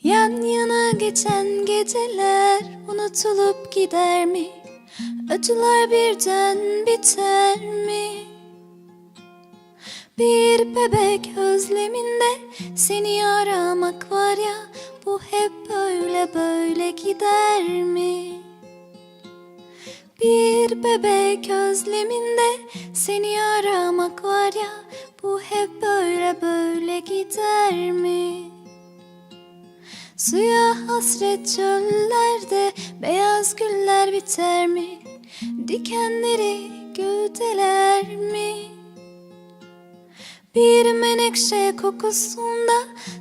Yan yana geçen geceler unutulup gider mi? Acılar birden biter mi? Bir bebek özleminde seni aramak var ya, bu hep böyle böyle gider mi? Bir bebek özleminde seni aramak var ya, bu hep böyle böyle gider mi? Suya hasret çöllerde beyaz güller biter mi? Dikenleri gövdeler mi? Bir menekşe kokusunda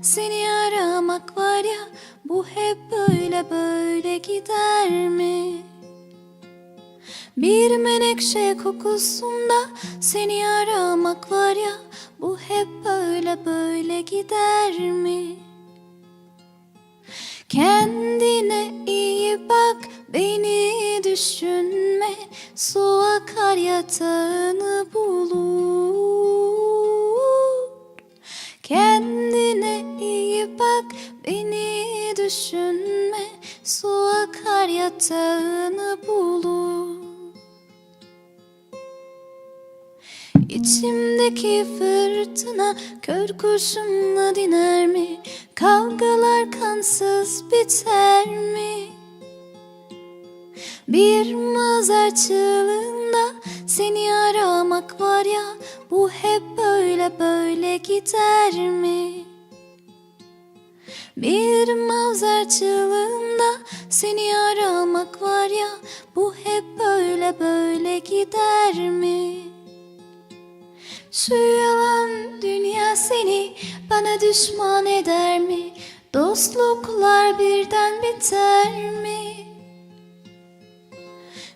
seni aramak var ya, bu hep böyle böyle gider mi? Bir menekşe kokusunda seni aramak var ya, bu hep böyle böyle gider mi? Kendine iyi bak, beni düşünme. Su akar yatağını bulur. Kendine iyi bak, beni düşünme. Su akar yatağını bulur. İçimdeki fırtına kör kurşunla diner mi? Kavgalar kansız biter mi? Bir mağazar çığlığında seni aramak var ya, bu hep böyle böyle gider mi? Bir mağazar çığlığında seni aramak var ya, bu hep böyle böyle gider mi? Şu yalan dünya seni bana düşman eder mi? Dostluklar birden biter mi?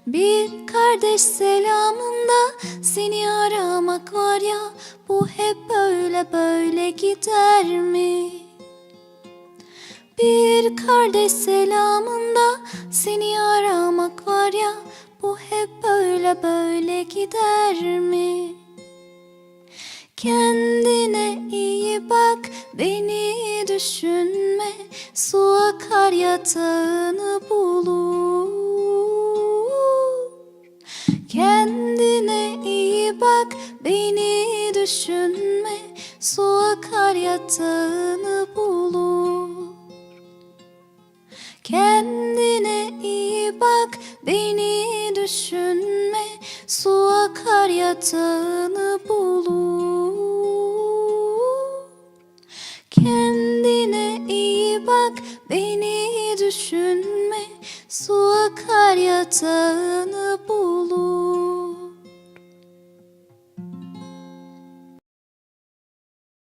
Bir kardeş selamında seni aramak var ya, bu hep böyle böyle gider mi? Bir kardeş selamında seni aramak var ya, bu hep böyle böyle gider mi? Kendine iyi bak, beni düşünme. Su akar yatağını bulur. Kendine iyi bak, beni düşünme. Su akar yatağını bulur. Kendine iyi bak, beni düşünme. Su akar yatağını bulur. Kendine iyi bak, beni düşünme. Su akar yatağını bulur.